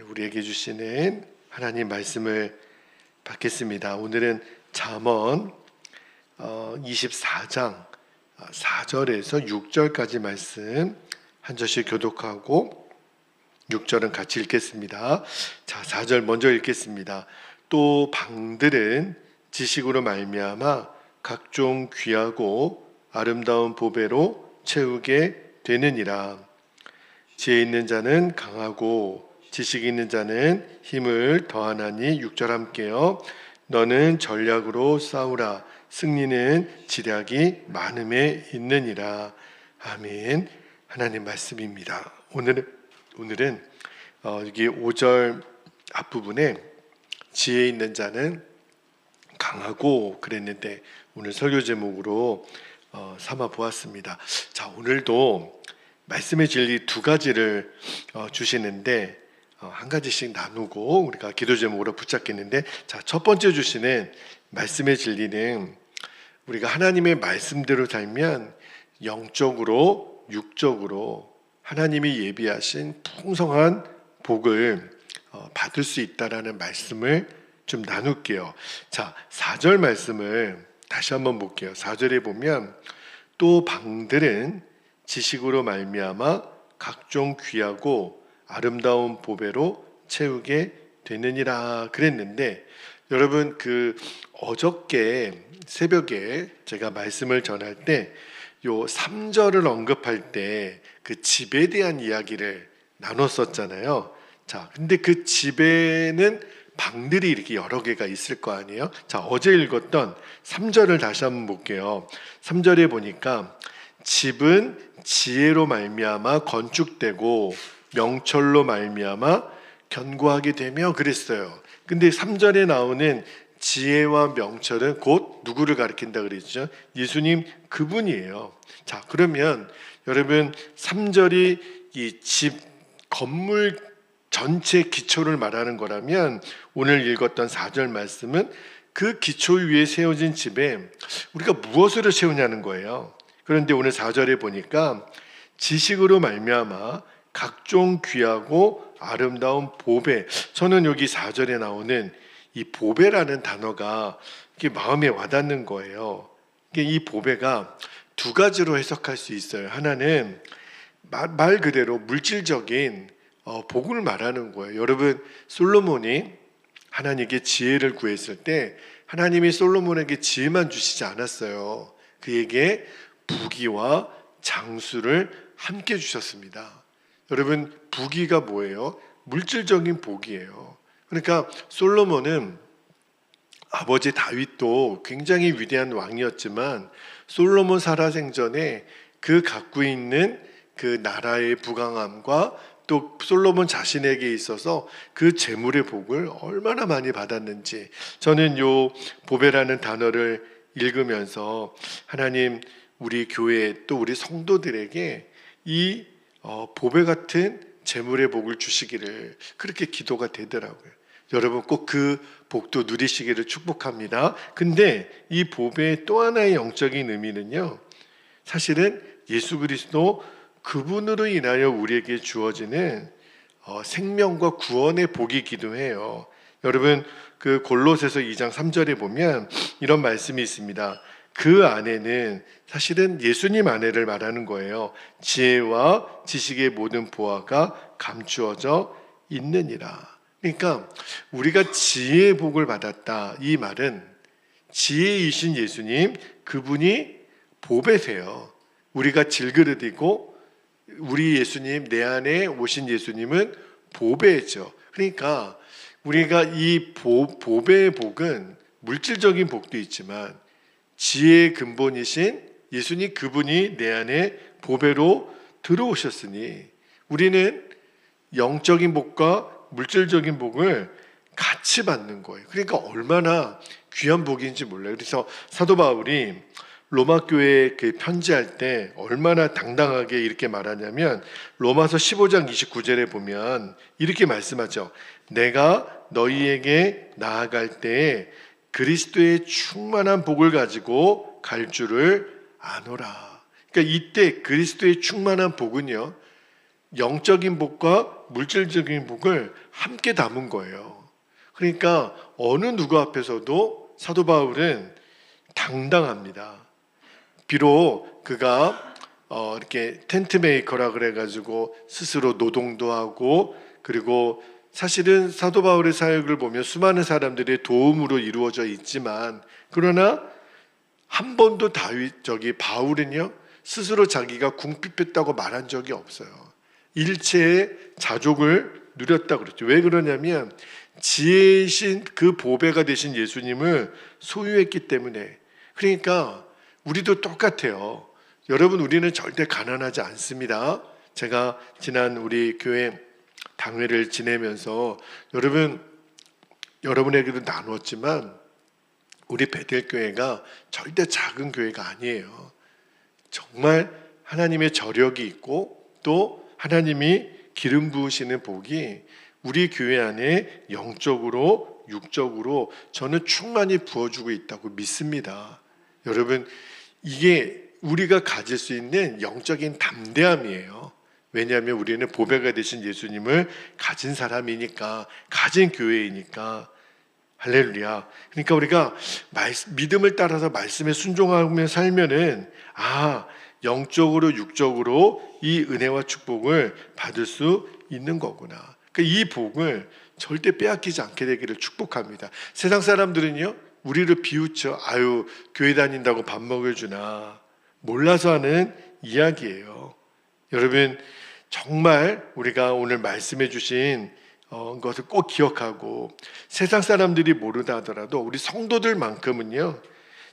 우리에게 주시는 하나님 말씀을 받겠습니다. 오늘은 잠언 24장 4절에서 6절까지 말씀 한 절씩 교독하고 6절은 같이 읽겠습니다. 자, 4절 먼저 읽겠습니다. 또 방들은 지식으로 말미암아 각종 귀하고 아름다운 보배로 채우게 되느니라. 지혜 있는 자는 강하고 지식 있는 자는 힘을 더하나니. 6절 함께요. 너는 전략으로 싸우라. 승리는 지략이 많음에 있느니라. 아멘. 하나님 말씀입니다. 오늘은 여기 5절 앞부분에 지혜 있는 자는 강하고 그랬는데 오늘 설교 제목으로 삼아 보았습니다. 자, 오늘도 말씀의 진리 두 가지를 주시는데 한 가지씩 나누고 우리가 기도 제목으로 붙잡겠는데, 자, 첫 번째 주시는 말씀의 진리는 우리가 하나님의 말씀대로 살면 영적으로 육적으로 하나님이 예비하신 풍성한 복을 받을 수 있다라는 말씀을 좀 나눌게요. 자, 4절 말씀을 다시 한번 볼게요. 4절에 보면 또 방들은 지식으로 말미암아 각종 귀하고 아름다운 보배로 채우게 되느니라 그랬는데, 여러분 어저께 새벽에 제가 말씀을 전할 때 요 3절을 언급할 때 그 집에 대한 이야기를 나눴었잖아요. 자, 근데 그 집에는 방들이 이렇게 여러 개가 있을 거 아니에요. 자, 어제 읽었던 3절을 다시 한번 볼게요. 3절에 보니까 집은 지혜로 말미암아 건축되고 명철로 말미암아 견고하게 되며 그랬어요. 근데 3절에 나오는 지혜와 명철은 곧 누구를 가리킨다 그랬죠? 예수님 그분이에요. 자, 그러면 여러분 3절이 이 집 건물 전체 기초를 말하는 거라면 오늘 읽었던 4절 말씀은 그 기초 위에 세워진 집에 우리가 무엇으로 세우냐는 거예요. 그런데 오늘 4절에 보니까 지식으로 말미암아 각종 귀하고 아름다운 보배. 저는 여기 4절에 나오는 이 보배라는 단어가 이게 마음에 와닿는 거예요. 이 보배가 두 가지로 해석할 수 있어요. 하나는 말 그대로 물질적인 복을 말하는 거예요. 여러분, 솔로몬이 하나님께 지혜를 구했을 때 하나님이 솔로몬에게 지혜만 주시지 않았어요. 그에게 부귀와 장수를 함께 주셨습니다. 여러분, 부귀가 뭐예요? 물질적인 복이에요. 그러니까 솔로몬은 아버지 다윗도 굉장히 위대한 왕이었지만 솔로몬 살아생전에 그 갖고 있는 그 나라의 부강함과 또 솔로몬 자신에게 있어서 그 재물의 복을 얼마나 많이 받았는지, 저는 요 보배라는 단어를 읽으면서 하나님 우리 교회 또 우리 성도들에게 이 보배 같은 재물의 복을 주시기를 그렇게 기도가 되더라고요. 여러분 꼭 그 복도 누리시기를 축복합니다. 근데 이 보배의 또 하나의 영적인 의미는요, 사실은 예수 그리스도 그분으로 인하여 우리에게 주어지는 생명과 구원의 복이기도 해요. 여러분 그 골로새서 2장 3절에 보면 이런 말씀이 있습니다. 그 안에는 사실은 예수님 안에를 말하는 거예요. 지혜와 지식의 모든 보화가 감추어져 있느니라. 그러니까 우리가 지혜의 복을 받았다, 이 말은 지혜이신 예수님 그분이 보배세요. 우리가 질그릇이고 우리 예수님, 내 안에 오신 예수님은 보배죠. 그러니까 우리가 이 보배의 복은 물질적인 복도 있지만 지혜의 근본이신 예수님 그분이 내 안에 보배로 들어오셨으니 우리는 영적인 복과 물질적인 복을 같이 받는 거예요. 그러니까 얼마나 귀한 복인지 몰라요. 그래서 사도 바울이 로마 교회에 편지할 때 얼마나 당당하게 이렇게 말하냐면 로마서 15장 29절에 보면 이렇게 말씀하죠. 내가 너희에게 나아갈 때에 그리스도의 충만한 복을 가지고 갈 줄을 아노라. 그러니까 이때 그리스도의 충만한 복은요, 영적인 복과 물질적인 복을 함께 담은 거예요. 그러니까 어느 누구 앞에서도 사도 바울은 당당합니다. 비록 그가 이렇게 텐트 메이커라 그래가지고 스스로 노동도 하고, 그리고 사실은 사도 바울의 사역을 보면 수많은 사람들의 도움으로 이루어져 있지만, 그러나 한 번도 바울은요 스스로 자기가 궁핍했다고 말한 적이 없어요. 일체의 자족을 누렸다 그랬죠. 왜 그러냐면 지혜이신 그 보배가 되신 예수님을 소유했기 때문에. 그러니까 우리도 똑같아요. 여러분, 우리는 절대 가난하지 않습니다. 제가 지난 우리 교회 당회를 지내면서 여러분에게도 나눴지만 우리 베델교회가 절대 작은 교회가 아니에요. 정말 하나님의 저력이 있고 또 하나님이 기름 부으시는 복이 우리 교회 안에 영적으로 육적으로 저는 충만히 부어주고 있다고 믿습니다. 여러분, 이게 우리가 가질 수 있는 영적인 담대함이에요. 왜냐하면 우리는 보배가 되신 예수님을 가진 사람이니까, 가진 교회이니까. 할렐루야. 그러니까 우리가 믿음을 따라서 말씀에 순종하며 살면은 영적으로 육적으로 이 은혜와 축복을 받을 수 있는 거구나. 그러니까 이 복을 절대 빼앗기지 않게 되기를 축복합니다. 세상 사람들은요 우리를 비웃죠. 교회 다닌다고 밥 먹여주나. 몰라서 하는 이야기예요. 여러분, 정말 우리가 오늘 말씀해 주신 것을 꼭 기억하고, 세상 사람들이 모르다 하더라도 우리 성도들만큼은요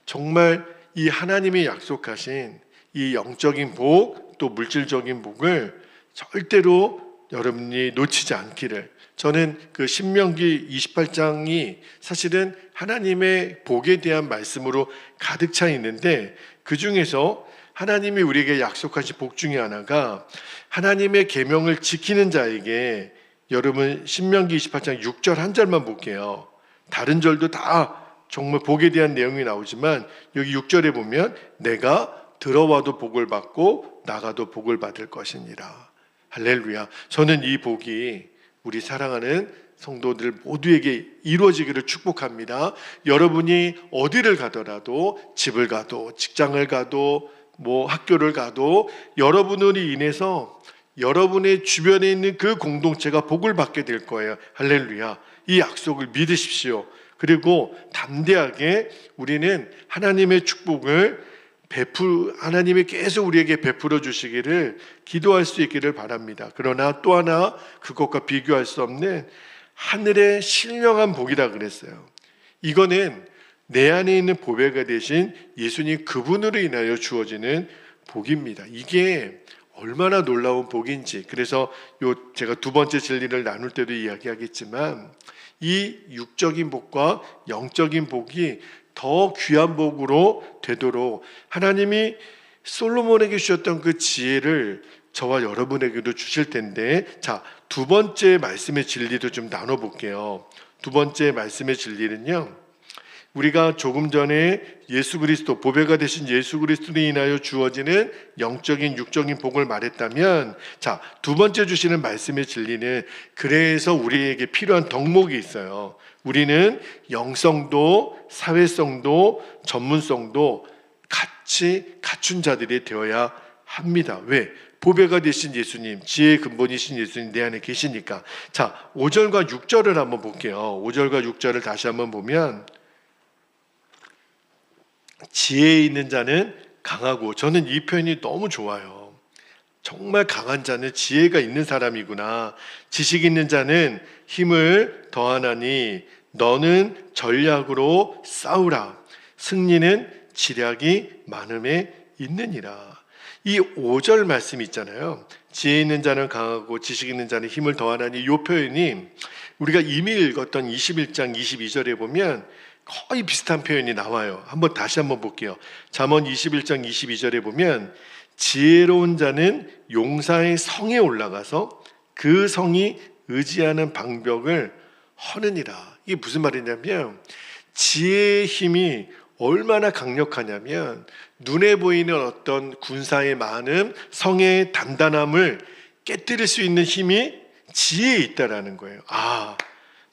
정말 이 하나님이 약속하신 이 영적인 복, 또 물질적인 복을 절대로 여러분이 놓치지 않기를. 저는 그 신명기 28장이 사실은 하나님의 복에 대한 말씀으로 가득 차 있는데, 그 중에서 하나님이 우리에게 약속하신 복 중에 하나가 하나님의 계명을 지키는 자에게, 여러분 신명기 28장 6절 한 절만 볼게요. 다른 절도 다 정말 복에 대한 내용이 나오지만 여기 6절에 보면 내가 들어와도 복을 받고 나가도 복을 받을 것이니라. 할렐루야. 저는 이 복이 우리 사랑하는 성도들 모두에게 이루어지기를 축복합니다. 여러분이 어디를 가더라도, 집을 가도 직장을 가도 학교를 가도 여러분으로 인해서 여러분의 주변에 있는 그 공동체가 복을 받게 될 거예요. 할렐루야. 이 약속을 믿으십시오. 그리고 담대하게 우리는 하나님의 축복을 하나님이 계속 우리에게 베풀어 주시기를 기도할 수 있기를 바랍니다. 그러나 또 하나, 그것과 비교할 수 없는 하늘의 신령한 복이라 그랬어요. 이거는 내 안에 있는 보배가 되신 예수님 그분으로 인하여 주어지는 복입니다. 이게 얼마나 놀라운 복인지. 그래서 제가 두 번째 진리를 나눌 때도 이야기하겠지만 이 육적인 복과 영적인 복이 더 귀한 복으로 되도록 하나님이 솔로몬에게 주셨던 그 지혜를 저와 여러분에게도 주실 텐데, 두 번째 말씀의 진리도 좀 나눠볼게요. 두 번째 말씀의 진리는요, 우리가 조금 전에 예수 그리스도, 보배가 되신 예수 그리스도로 인하여 주어지는 영적인 육적인 복을 말했다면, 두 번째 주시는 말씀의 진리는 그래서 우리에게 필요한 덕목이 있어요. 우리는 영성도 사회성도 전문성도 같이 갖춘 자들이 되어야 합니다. 왜? 보배가 되신 예수님, 지혜의 근본이신 예수님 내 안에 계시니까. 5절과 6절을 한번 볼게요. 5절과 6절을 다시 한번 보면, 지혜에 있는 자는 강하고, 저는 이 표현이 너무 좋아요. 정말 강한 자는 지혜가 있는 사람이구나. 지식 있는 자는 힘을 더하나니 너는 전략으로 싸우라. 승리는 지략이 많음에 있느니라. 이 5절 말씀 있잖아요. 지혜 있는 자는 강하고 지식 있는 자는 힘을 더하나니, 이 표현이 우리가 이미 읽었던 21장 22절에 보면 거의 비슷한 표현이 나와요. 다시 한번 볼게요. 잠언 21장 22절에 보면 지혜로운 자는 용사의 성에 올라가서 그 성이 의지하는 방벽을 허느니라. 이게 무슨 말이냐면, 지혜의 힘이 얼마나 강력하냐면 눈에 보이는 어떤 군사의 많음, 성의 단단함을 깨뜨릴 수 있는 힘이 지혜에 있다라는 거예요.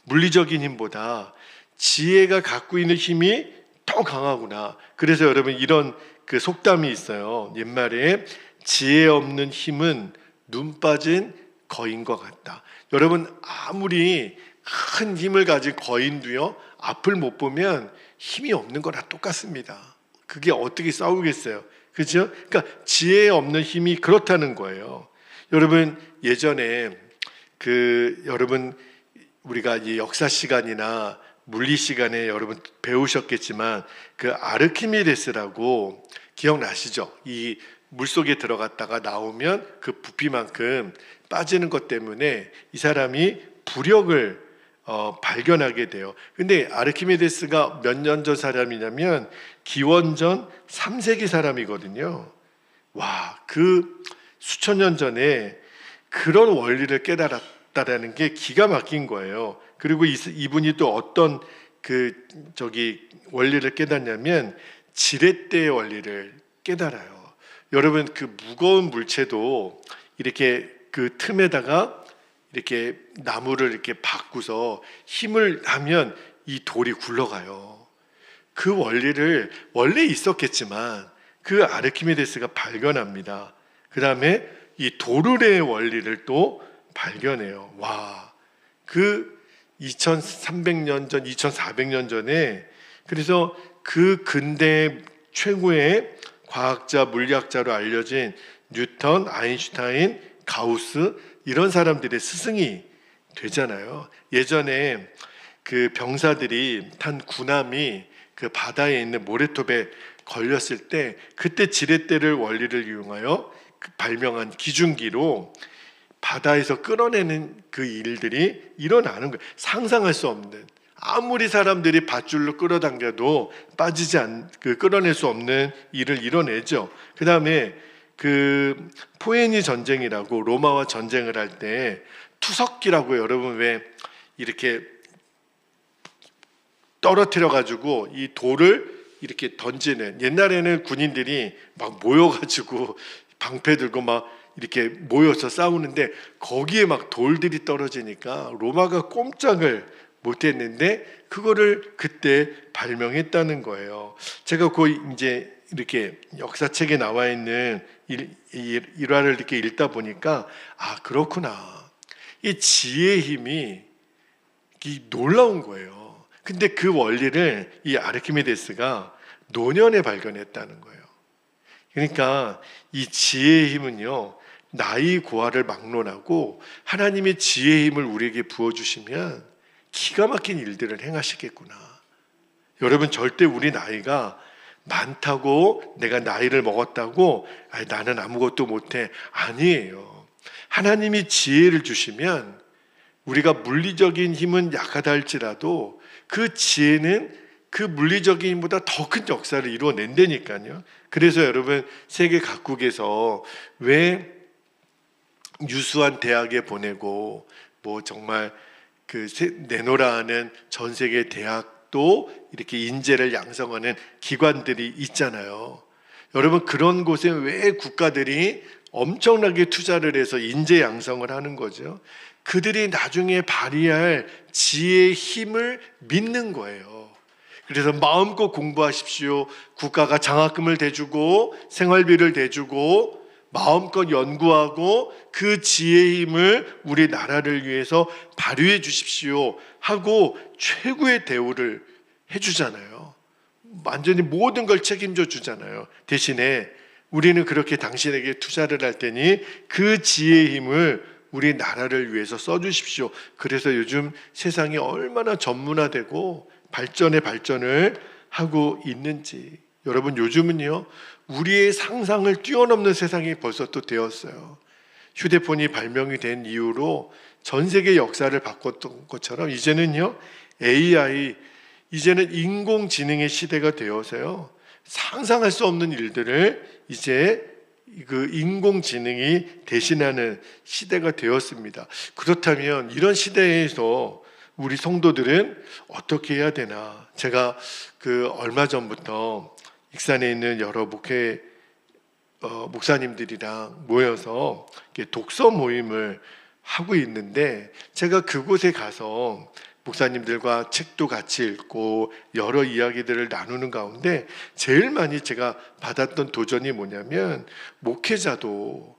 물리적인 힘보다 지혜가 갖고 있는 힘이 더 강하구나. 그래서 여러분 이런 그 속담이 있어요. 옛말에 지혜 없는 힘은 눈 빠진 거인과 같다. 여러분 아무리 큰 힘을 가진 거인도요, 앞을 못 보면 힘이 없는 거나 똑같습니다. 그게 어떻게 싸우겠어요? 그렇죠? 그러니까 지혜 없는 힘이 그렇다는 거예요. 여러분 예전에 여러분 우리가 이 역사 시간이나 물리 시간에 여러분 배우셨겠지만 그 아르키메데스라고 기억나시죠? 이 물속에 들어갔다가 나오면 그 부피만큼 빠지는 것 때문에 이 사람이 부력을 발견하게 돼요. 근데 아르키메데스가 몇 년 전 사람이냐면 기원전 3세기 사람이거든요. 와, 그 수천 년 전에 그런 원리를 깨달았다라는 게 기가 막힌 거예요. 그리고 이분이 또 어떤 원리를 깨닫냐면 지렛대의 원리를 깨달아요. 여러분 그 무거운 물체도 이렇게 그 틈에다가 이렇게 나무를 이렇게 바꾸서 힘을 하면 이 돌이 굴러가요. 그 원리를 원래 있었겠지만 그 아르키메데스가 발견합니다. 그 다음에 이 도르래의 원리를 또 발견해요. 와, 그 2300년 전, 2400년 전에 그래서 그 근대 최고의 과학자, 물리학자로 알려진 뉴턴, 아인슈타인, 가우스 이런 사람들의 스승이 되잖아요. 예전에 그 병사들이 탄 군함이 그 바다에 있는 모래톱에 걸렸을 때 그때 지렛대를 원리를 이용하여 발명한 기중기로 바다에서 끌어내는 그 일들이 일어나는 거예요. 상상할 수 없는, 아무리 사람들이 밧줄로 끌어당겨도 끌어낼 수 없는 일을 이뤄내죠. 그 다음에 그 포에니 전쟁이라고 로마와 전쟁을 할 때 투석기라고 여러분 왜 이렇게 떨어뜨려 가지고 이 돌을 이렇게 던지는, 옛날에는 군인들이 막 모여가지고 방패 들고 막 이렇게 모여서 싸우는데 거기에 막 돌들이 떨어지니까 로마가 꼼짝을 못했는데 그거를 그때 발명했다는 거예요. 제가 이제 이렇게 역사책에 나와 있는 일화를 이렇게 읽다 보니까 그렇구나. 이 지혜의 힘이 놀라운 거예요. 근데 그 원리를 이 아르키메데스가 노년에 발견했다는 거예요. 그러니까 이 지혜의 힘은요, 나이 고하를 막론하고 하나님의 지혜의 힘을 우리에게 부어주시면 기가 막힌 일들을 행하시겠구나. 여러분 절대 우리 나이가 많다고 내가 나이를 먹었다고 나는 아무것도 못해, 아니에요. 하나님이 지혜를 주시면 우리가 물리적인 힘은 약하다 할지라도 그 지혜는 그 물리적인 힘보다 더 큰 역사를 이루어낸다니까요. 그래서 여러분 세계 각국에서 왜 유수한 대학에 보내고 뭐 정말 내노라 하는 전 세계 대학도 이렇게 인재를 양성하는 기관들이 있잖아요. 여러분 그런 곳에 왜 국가들이 엄청나게 투자를 해서 인재 양성을 하는 거죠? 그들이 나중에 발휘할 지혜의 힘을 믿는 거예요. 그래서 마음껏 공부하십시오. 국가가 장학금을 대주고 생활비를 대주고 마음껏 연구하고 그 지혜의 힘을 우리 나라를 위해서 발휘해 주십시오 하고 최고의 대우를 해주잖아요. 완전히 모든 걸 책임져 주잖아요. 대신에 우리는 그렇게 당신에게 투자를 할 테니 그 지혜의 힘을 우리 나라를 위해서 써주십시오. 그래서 요즘 세상이 얼마나 전문화되고 발전을 하고 있는지. 여러분 요즘은요, 우리의 상상을 뛰어넘는 세상이 벌써 또 되었어요. 휴대폰이 발명이 된 이후로 전 세계 역사를 바꿨던 것처럼 이제는요, AI, 이제는 인공지능의 시대가 되어서요, 상상할 수 없는 일들을 이제 그 인공지능이 대신하는 시대가 되었습니다. 그렇다면 이런 시대에서 우리 성도들은 어떻게 해야 되나? 제가 얼마 전부터 익산에 있는 여러 목사님들이랑 모여서 독서 모임을 하고 있는데, 제가 그곳에 가서 목사님들과 책도 같이 읽고 여러 이야기들을 나누는 가운데 제일 많이 제가 받았던 도전이 뭐냐면, 목회자도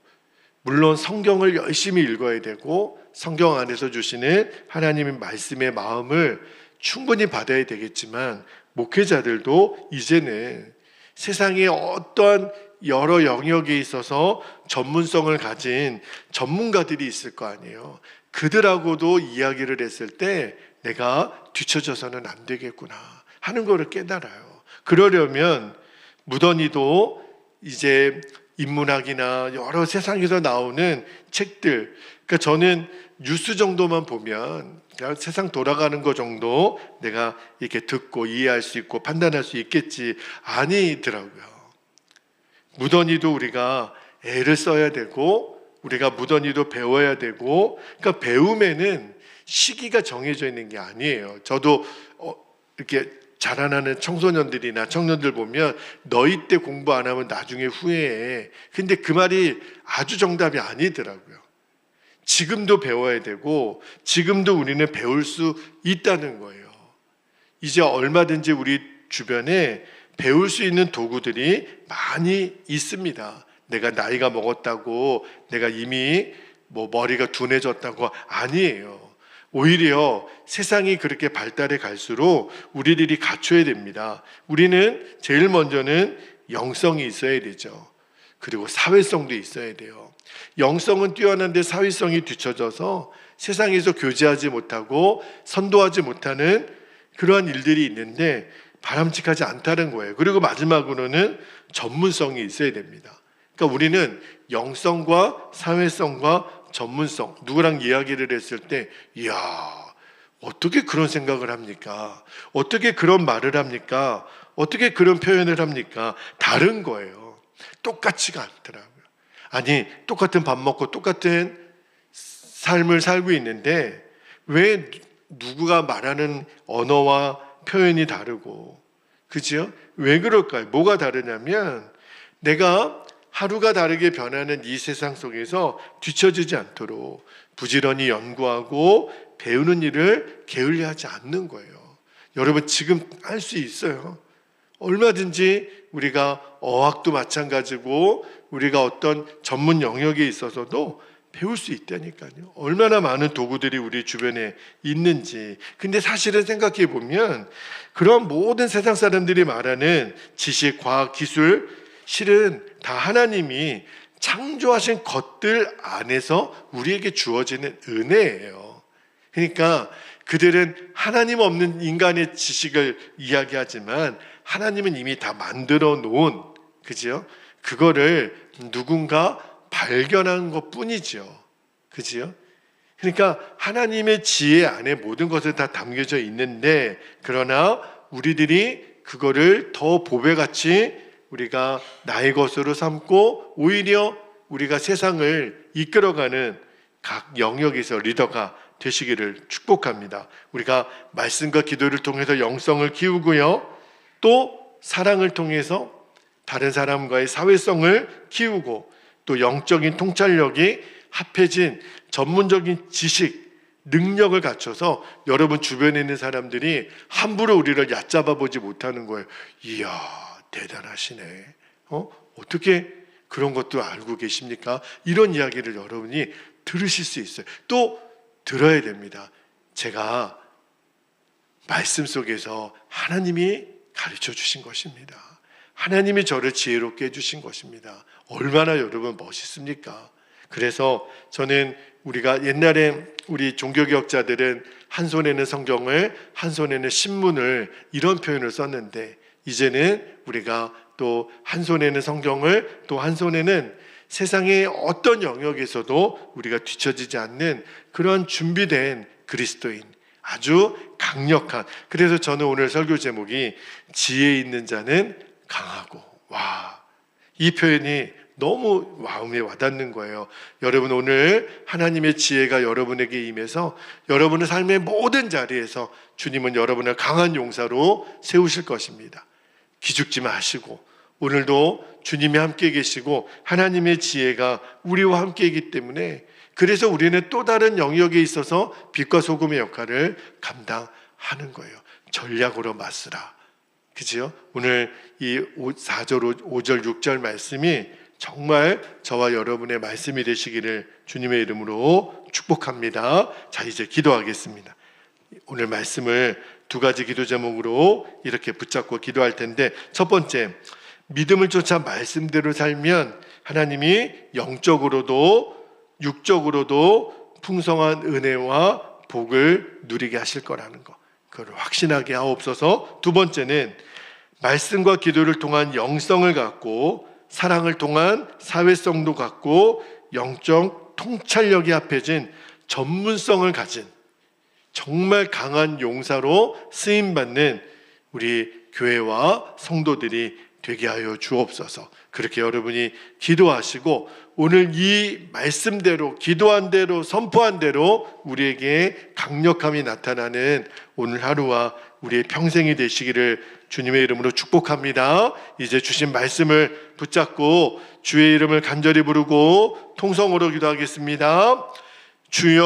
물론 성경을 열심히 읽어야 되고 성경 안에서 주시는 하나님의 말씀의 마음을 충분히 받아야 되겠지만, 목회자들도 이제는 세상의 어떠한 여러 영역에 있어서 전문성을 가진 전문가들이 있을 거 아니에요. 그들하고도 이야기를 했을 때 내가 뒤처져서는 안 되겠구나 하는 것을 깨달아요. 그러려면 무던히도 이제 인문학이나 여러 세상에서 나오는 책들, 그러니까 저는 뉴스 정도만 보면 그냥 세상 돌아가는 것 정도 내가 이렇게 듣고 이해할 수 있고 판단할 수 있겠지, 아니더라고요. 무던히도 우리가 애를 써야 되고 우리가 무던히도 배워야 되고, 그러니까 배움에는 시기가 정해져 있는 게 아니에요. 저도 이렇게 자라나는 청소년들이나 청년들 보면 너희 때 공부 안 하면 나중에 후회해. 근데 그 말이 아주 정답이 아니더라고요. 지금도 배워야 되고 지금도 우리는 배울 수 있다는 거예요. 이제 얼마든지 우리 주변에 배울 수 있는 도구들이 많이 있습니다. 내가 나이가 먹었다고 내가 이미 머리가 둔해졌다고 아니에요. 오히려 세상이 그렇게 발달해 갈수록 우리들이 갖춰야 됩니다. 우리는 제일 먼저는 영성이 있어야 되죠. 그리고 사회성도 있어야 돼요. 영성은 뛰어난데 사회성이 뒤처져서 세상에서 교제하지 못하고 선도하지 못하는 그러한 일들이 있는데 바람직하지 않다는 거예요. 그리고 마지막으로는 전문성이 있어야 됩니다. 그러니까 우리는 영성과 사회성과 전문성, 누구랑 이야기를 했을 때 이야, 어떻게 그런 생각을 합니까? 어떻게 그런 말을 합니까? 어떻게 그런 표현을 합니까? 다른 거예요. 똑같지가 않더라고요. 아니, 똑같은 밥 먹고 똑같은 삶을 살고 있는데 왜 누구가 말하는 언어와 표현이 다르고, 그죠? 왜 그럴까요? 뭐가 다르냐면 내가 하루가 다르게 변하는 이 세상 속에서 뒤처지지 않도록 부지런히 연구하고 배우는 일을 게을리하지 않는 거예요. 여러분 지금 할 수 있어요. 얼마든지 우리가 어학도 마찬가지고 우리가 어떤 전문 영역에 있어서도 배울 수 있다니까요. 얼마나 많은 도구들이 우리 주변에 있는지. 근데 사실은 생각해 보면 그런 모든 세상 사람들이 말하는 지식, 과학, 기술, 실은 다 하나님이 창조하신 것들 안에서 우리에게 주어지는 은혜예요. 그러니까 그들은 하나님 없는 인간의 지식을 이야기하지만 하나님은 이미 다 만들어 놓은, 그죠? 그거를 누군가 발견한 것 뿐이죠. 그죠? 그러니까 하나님의 지혜 안에 모든 것을 다 담겨져 있는데, 그러나 우리들이 그거를 더 보배같이 우리가 나의 것으로 삼고 오히려 우리가 세상을 이끌어가는 각 영역에서 리더가 되시기를 축복합니다. 우리가 말씀과 기도를 통해서 영성을 키우고요, 또 사랑을 통해서 다른 사람과의 사회성을 키우고, 또 영적인 통찰력이 합해진 전문적인 지식, 능력을 갖춰서 여러분 주변에 있는 사람들이 함부로 우리를 얕잡아 보지 못하는 거예요. 이야, 대단하시네. 어떻게 그런 것도 알고 계십니까? 이런 이야기를 여러분이 들으실 수 있어요. 또 들어야 됩니다. 제가 말씀 속에서 하나님이 가르쳐 주신 것입니다. 하나님이 저를 지혜롭게 해주신 것입니다. 얼마나 여러분 멋있습니까? 그래서 저는 우리가 옛날에 우리 종교개혁자들은 한 손에는 성경을 한 손에는 신문을 이런 표현을 썼는데, 이제는 우리가 또 한 손에는 성경을 또 한 손에는 세상의 어떤 영역에서도 우리가 뒤처지지 않는 그런 준비된 그리스도인, 아주 강력한, 그래서 저는 오늘 설교 제목이 지혜 있는 자는 강하고, 와, 이 표현이 너무 마음에 와닿는 거예요. 여러분 오늘 하나님의 지혜가 여러분에게 임해서 여러분의 삶의 모든 자리에서 주님은 여러분을 강한 용사로 세우실 것입니다. 기죽지 마시고, 오늘도 주님이 함께 계시고 하나님의 지혜가 우리와 함께이기 때문에 그래서 우리는 또 다른 영역에 있어서 빛과 소금의 역할을 감당하는 거예요. 전략으로 맞으라. 그죠? 오늘 이 4절, 5절, 6절 말씀이 정말 저와 여러분의 말씀이 되시기를 주님의 이름으로 축복합니다. 자, 이제 기도하겠습니다. 오늘 말씀을 두 가지 기도 제목으로 이렇게 붙잡고 기도할 텐데, 첫 번째, 믿음을 쫓아 말씀대로 살면 하나님이 영적으로도 육적으로도 풍성한 은혜와 복을 누리게 하실 거라는 거, 그걸 확신하게 하옵소서. 두 번째는 말씀과 기도를 통한 영성을 갖고, 사랑을 통한 사회성도 갖고, 영적 통찰력이 합해진 전문성을 가진 정말 강한 용사로 쓰임받는 우리 교회와 성도들이 되게 하여 주옵소서. 그렇게 여러분이 기도하시고 오늘 이 말씀대로, 기도한 대로, 선포한 대로 우리에게 강력함이 나타나는 오늘 하루와 우리의 평생이 되시기를 주님의 이름으로 축복합니다. 이제 주신 말씀을 붙잡고 주의 이름을 간절히 부르고 통성으로 기도하겠습니다. 주여